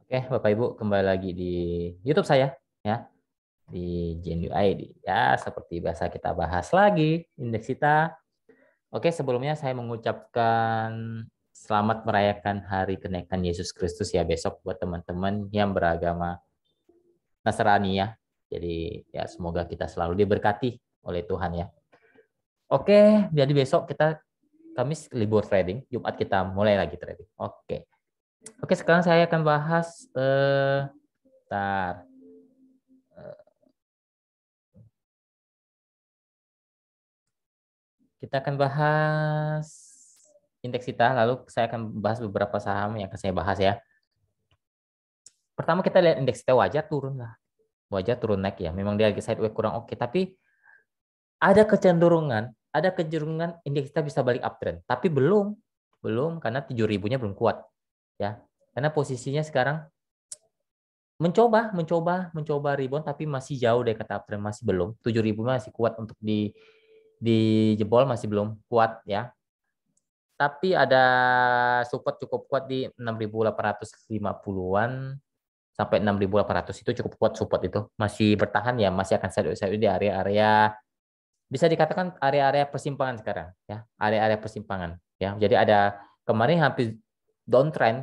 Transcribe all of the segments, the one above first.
Oke, Bapak Ibu kembali lagi di YouTube saya ya, di Genu ID. Ya, seperti biasa kita bahas lagi indeks kita. Oke, sebelumnya saya mengucapkan selamat merayakan hari kenaikan Yesus Kristus ya besok buat teman-teman yang beragama Nasrani ya. Jadi ya semoga kita selalu diberkati oleh Tuhan ya. Oke, jadi besok kita Kamis libur trading, Jumat kita mulai lagi trading. Oke. Oke, sekarang saya akan bahas tar, kita akan bahas indeks kita, lalu saya akan bahas beberapa saham yang akan saya bahas ya. Pertama kita lihat indeks kita wajar turun lah. Wajar turun naik ya. Memang dia lagi sideways kurang oke, tapi ada kecenderungan indeks kita bisa balik uptrend, tapi belum karena 7.000-nya belum kuat ya. Karena posisinya sekarang mencoba rebound tapi masih jauh dari kata uptrend, masih belum. 7.000 masih kuat untuk di jebol, masih belum kuat ya. Tapi ada support cukup kuat di 6.850-an sampai 6.800 itu cukup kuat support itu. Masih bertahan ya, masih akan sideways di area-area bisa dikatakan area-area persimpangan sekarang ya, area-area persimpangan ya. Jadi ada kemarin hampir downtrend,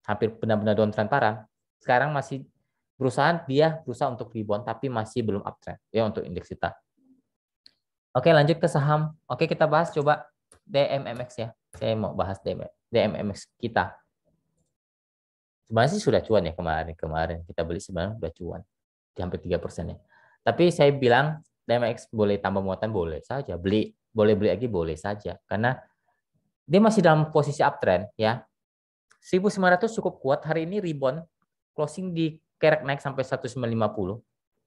hampir benar-benar downtrend parah. Sekarang masih berusaha untuk rebound tapi masih belum uptrend ya untuk indeks kita. Oke, lanjut ke saham. Oke, kita bahas coba DMMX ya. Saya mau bahas DMMX kita. Sebenarnya sih sudah cuan ya kemarin kita beli sebenarnya sudah cuan di hampir 3% ya. Tapi saya bilang DMX boleh tambah muatan boleh saja, boleh beli lagi boleh saja karena dia masih dalam posisi uptrend ya. 1.900 cukup kuat hari ini, rebound closing di kerek naik sampai 1.950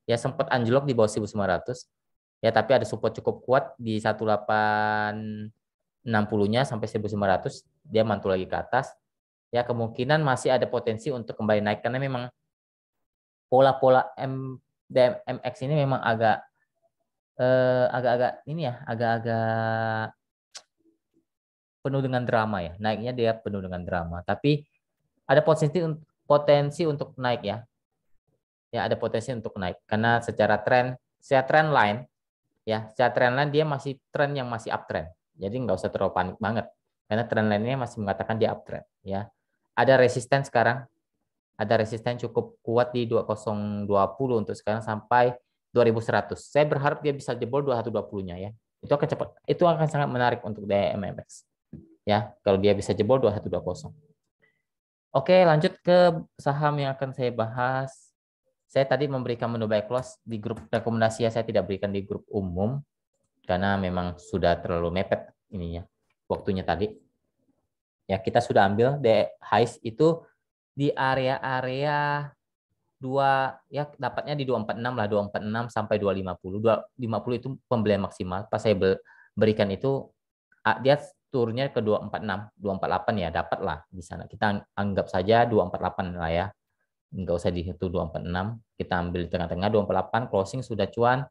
ya, sempat anjlok di bawah 1.900 ya, tapi ada support cukup kuat di 1860-nya sampai 1.900, dia mantul lagi ke atas ya, kemungkinan masih ada potensi untuk kembali naik karena memang pola-pola MX ini memang agak-agak ini ya, agak-agak penuh dengan drama ya. Naiknya dia penuh dengan drama, tapi ada potensi untuk naik ya. Ya, ada potensi untuk naik karena secara trend line ya, secara trend line dia masih tren yang masih uptrend. Jadi nggak usah terlalu panik banget karena trend line-nya masih mengatakan dia uptrend ya. Ada resisten sekarang, ada resisten cukup kuat di 2020 untuk sekarang sampai 2100. Saya berharap dia bisa jebol 2120-nya ya. Itu akan sangat menarik untuk DMMX. Ya, kalau dia bisa jebol 2120. Oke, lanjut ke saham yang akan saya bahas. Saya tadi memberikan menu buy close di grup rekomendasi ya, saya tidak berikan di grup umum karena memang sudah terlalu mepet ininya waktunya tadi. Ya, kita sudah ambil highs itu di area-area ya dapatnya di 246 lah, 246 sampai 250. 250 itu pembelian maksimal. Pas saya berikan itu dia turunnya ke 246, 248 ya, dapat lah di sana. Kita anggap saja 248 lah ya. Enggak usah dihitung 246. Kita ambil di tengah-tengah 248, closing sudah cuan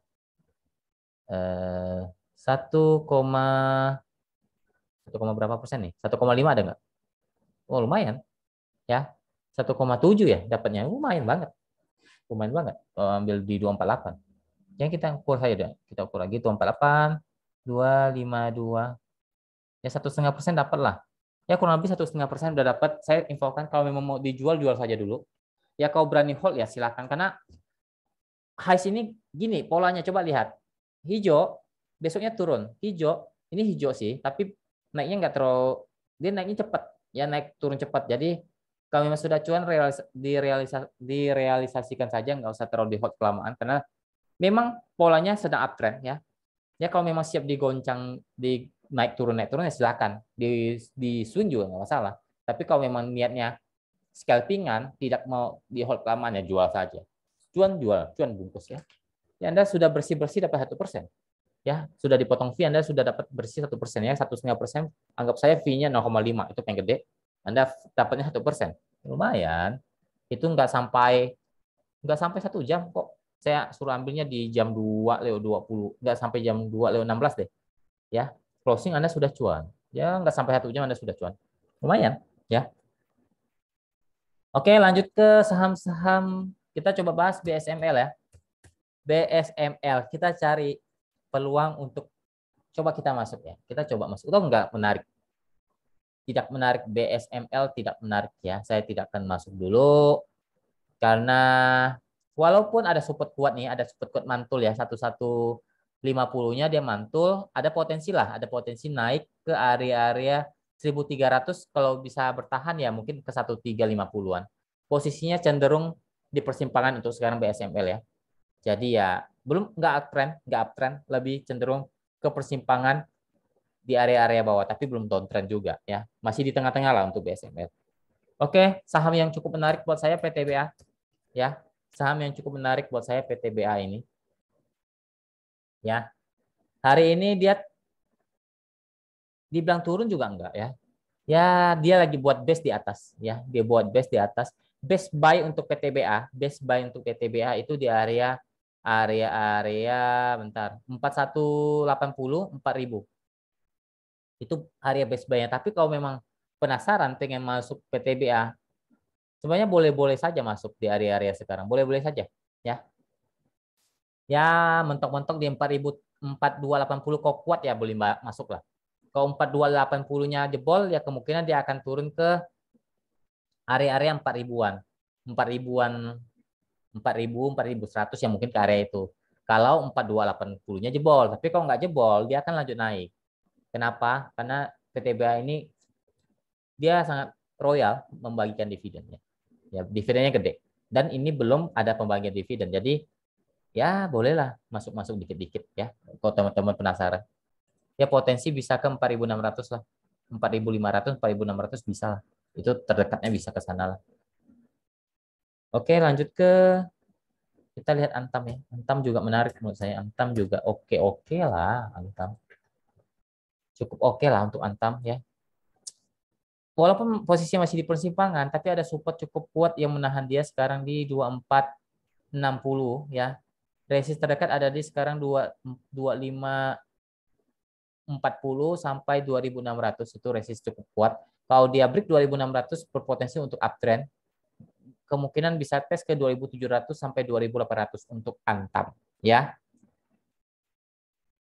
1, 1, berapa persen nih? 1,5 ada nggak? Oh, lumayan ya. 1,7 ya dapatnya. Lumayan banget. Lumayan banget. Ambil di 248. Yang kita ukur saja deh. Kita ukur lagi 248, 252. Ya 1,5% dapat lah. Ya kurang lebih 1,5% udah dapat. Saya infokan kalau memang mau dijual, jual saja dulu. Ya kalau berani hold ya silakan. Karena highs ini gini polanya, coba lihat. Hijau, besoknya turun. Hijau, ini hijau sih. Tapi naiknya nggak terlalu, dia naiknya cepat. Ya naik turun cepat. Jadi kalau memang sudah cuan direalisasikan saja, nggak usah terlalu di hold kelamaan. Karena memang polanya sedang uptrend ya. Ya kalau memang siap digoncang di naik turun ya silakan. Di swing juga nggak masalah. Tapi kalau memang niatnya scalpingan, tidak mau di hold kelamaan ya jual saja. Cuan bungkus ya. Ya Anda sudah bersih-bersih dapat 1%. Ya, sudah dipotong fee, Anda sudah dapat bersih 1% ya, 1,5%. Anggap saya fee-nya 0,5, itu yang gede. Anda dapatnya 1%. Lumayan. Itu nggak sampai 1 jam kok. Saya suruh ambilnya di jam 2:20, nggak sampai jam 2:16 deh. Ya, closing Anda sudah cuan. Ya, nggak sampai 1 jam Anda sudah cuan. Lumayan, ya. Oke, lanjut ke saham-saham. Kita coba bahas BSML ya. BSML, kita cari peluang untuk coba kita masuk ya. Kita coba masuk. Itu enggak menarik. Tidak menarik BSML, tidak menarik ya. Saya tidak akan masuk dulu. Karena walaupun ada support kuat nih, ada support kuat mantul ya. 1150-nya dia mantul. Ada potensi lah. Ada potensi naik ke area-area 1300 kalau bisa bertahan ya mungkin ke 1350-an. Posisinya cenderung di persimpangan untuk sekarang BSML ya. Jadi ya belum nggak uptrend, lebih cenderung ke persimpangan di area-area bawah, tapi belum downtrend juga ya. Masih di tengah-tengah lah untuk BSML. Oke, saham yang cukup menarik buat saya PTBA ya. Saham yang cukup menarik buat saya PTBA ini ya. Hari ini dia dibilang turun juga enggak ya. Ya, dia lagi buat base di atas ya. Dia buat base di atas. Base buy untuk PTBA, base buy untuk PTBA itu di area bentar 4180 4000. Itu area base buy-nya. Tapi kalau memang penasaran pengen masuk PTBA, sebenarnya boleh-boleh saja masuk di area-area sekarang. Boleh-boleh saja ya. Ya, mentok-mentok di 4280 kok kuat ya boleh masuk lah. Kalau 4280-nya jebol ya kemungkinan dia akan turun ke area-area 4000-an. 4000-an 4100 yang mungkin ke area itu. Kalau 4280-nya jebol, tapi kalau nggak jebol dia akan lanjut naik. Kenapa? Karena PTBA ini dia sangat royal membagikan dividennya. Ya, dividennya gede. Dan ini belum ada pembagian dividen. Jadi ya bolehlah masuk-masuk dikit-dikit ya. Kalau teman-teman penasaran. Ya potensi bisa ke 4600 lah. 4500, 4600 bisa lah. Itu terdekatnya bisa ke sana lah. Oke, lanjut ke kita lihat Antam ya. Antam juga menarik menurut saya. Antam juga oke-oke lah Antam. Cukup oke lah untuk Antam ya. Walaupun posisinya masih di persimpangan, tapi ada support cukup kuat yang menahan dia sekarang di 2460 ya. Resist terdekat ada di sekarang 2540 sampai 2600 itu resist cukup kuat. Kalau dia break 2600 berpotensi untuk uptrend. Kemungkinan bisa tes ke 2700 sampai 2800 untuk Antam ya.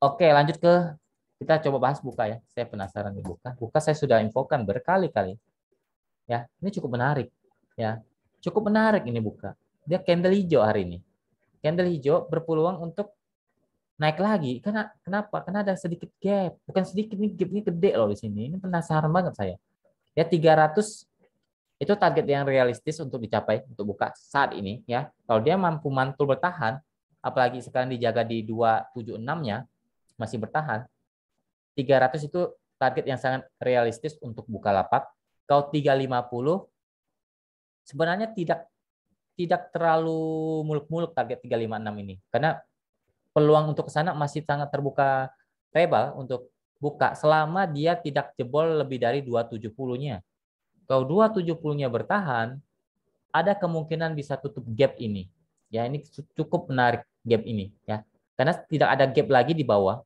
Oke, lanjut ke kita coba bahas Buka ya. Saya penasaran nih Buka. Buka saya sudah infokan berkali-kali. Ya, ini cukup menarik ya. Cukup menarik ini Buka. Dia candle hijau hari ini. Candle hijau berpeluang untuk naik lagi. Karena kenapa? Karena ada sedikit gap. Bukan sedikit nih, gapnya gede loh di sini. Ini penasaran banget saya. Ya 300 itu target yang realistis untuk dicapai untuk Buka saat ini ya. Kalau dia mampu mantul bertahan, apalagi sekarang dijaga di 276-nya masih bertahan, 300 itu target yang sangat realistis untuk Bukalapak. Kalau 350 sebenarnya tidak terlalu muluk-muluk target 356 ini. Karena peluang untuk ke sana masih sangat terbuka lebar untuk Buka selama dia tidak jebol lebih dari 270-nya. Kalau 270-nya bertahan, ada kemungkinan bisa tutup gap ini. Ya, ini cukup menarik gap ini ya. Karena tidak ada gap lagi di bawah.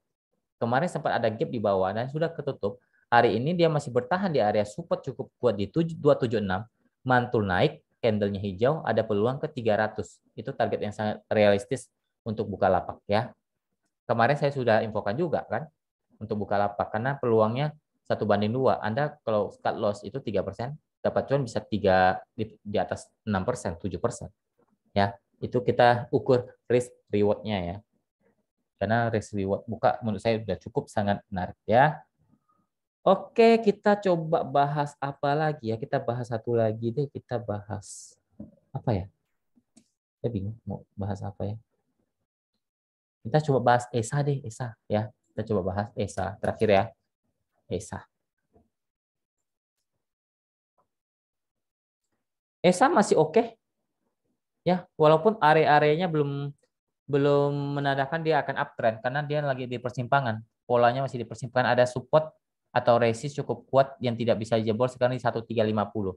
Kemarin sempat ada gap di bawah dan sudah ketutup. Hari ini dia masih bertahan di area support cukup kuat di 276. Mantul naik, candlenya hijau, ada peluang ke 300. Itu target yang sangat realistis untuk Bukalapak ya. Kemarin saya sudah infokan juga kan untuk Bukalapak karena peluangnya 1:2. Anda kalau cut loss itu 3%, dapat cuan bisa 3 di atas 6%, 7%. Ya, itu kita ukur risk reward-nya ya. Karena risk reward Buka menurut saya sudah cukup sangat menarik ya. Oke, kita coba bahas apa lagi ya? Kita bahas satu lagi deh, kita bahas apa ya? Saya bingung mau bahas apa ya. Kita coba bahas ESA deh, ESA ya. Kita coba bahas ESA terakhir ya. ESA. ESA masih oke ya, walaupun area-areanya belum belum menandakan dia akan uptrend karena dia lagi di persimpangan. Polanya masih di persimpangan, ada support atau resist cukup kuat yang tidak bisa jebol sekarang di 1350.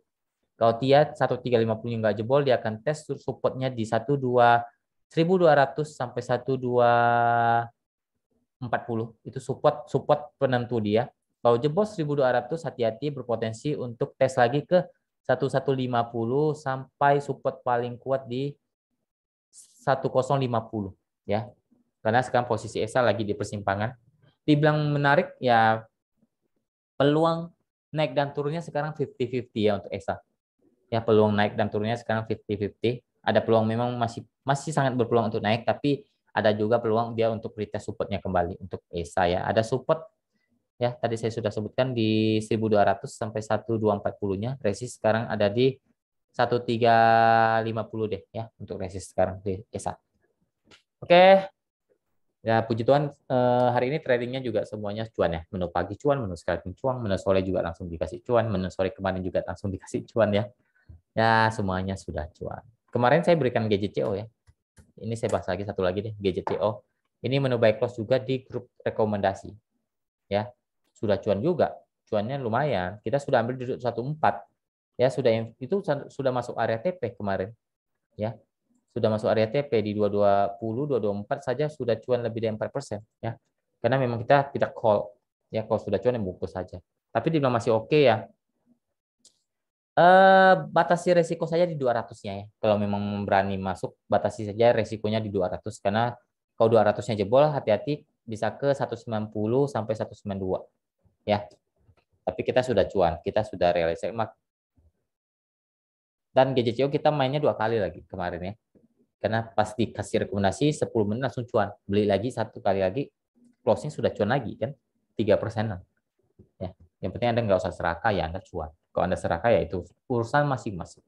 Kalau dia 1350 nggak jebol, dia akan tes supportnya di 1200 sampai 1240. Itu support penentu dia. Kalau jebol 1200 hati-hati berpotensi untuk tes lagi ke 1150 sampai support paling kuat di 1050 ya. Karena sekarang posisi ESA lagi di persimpangan. Dibilang menarik ya, peluang naik dan turunnya sekarang 50-50 ya untuk ESA. Ya, peluang naik dan turunnya sekarang 50-50. Ada peluang memang masih sangat berpeluang untuk naik, tapi ada juga peluang dia untuk retest supportnya kembali untuk ESA ya. Ada support ya, tadi saya sudah sebutkan di 1200 sampai 1240-nya. Resist sekarang ada di 1350 deh ya untuk resist sekarang di ESA. Oke. Ya, puji Tuhan hari ini tradingnya juga semuanya cuan ya. Menu pagi cuan, menu scalping cuan, menu sore juga langsung dikasih cuan, menu sore kemarin juga langsung dikasih cuan ya. Ya, semuanya sudah cuan. Kemarin saya berikan GJCO ya. Ini saya bahas lagi satu lagi deh, GJCO. Ini menu buy close juga di grup rekomendasi. Ya, sudah cuan juga. Cuannya lumayan. Kita sudah ambil di 14. Ya, itu sudah masuk area TP kemarin. Ya, sudah masuk area TP di 220, 224 saja sudah cuan lebih dari 4% ya. Karena memang kita tidak call ya, kalau sudah cuan yang bungkus saja. Tapi dibilang masih oke ya. Batasi resiko saja di 200-nya ya. Kalau memang berani masuk, batasi saja resikonya di 200 karena kalau 200-nya jebol, hati-hati bisa ke 190 sampai 192 ya. Tapi kita sudah cuan, kita sudah realisasi. Dan GJCO kita mainnya 2 kali lagi kemarin ya. Karena pas dikasih rekomendasi 10 menit langsung cuan. Beli lagi 1 kali lagi, closing sudah cuan lagi kan, 3%. Ya. Yang penting Anda nggak usah serakah ya, Anda cuan. Kalau Anda serakah ya itu urusan masing-masing.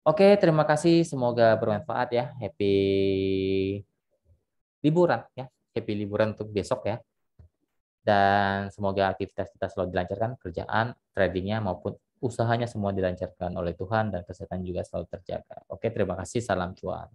Oke, terima kasih. Semoga bermanfaat ya. Happy liburan ya. Happy liburan untuk besok ya. Dan semoga aktivitas kita selalu dilancarkan, kerjaan, tradingnya maupun usahanya semua dilancarkan oleh Tuhan dan kesehatan juga selalu terjaga. Oke, terima kasih. Salam cuan.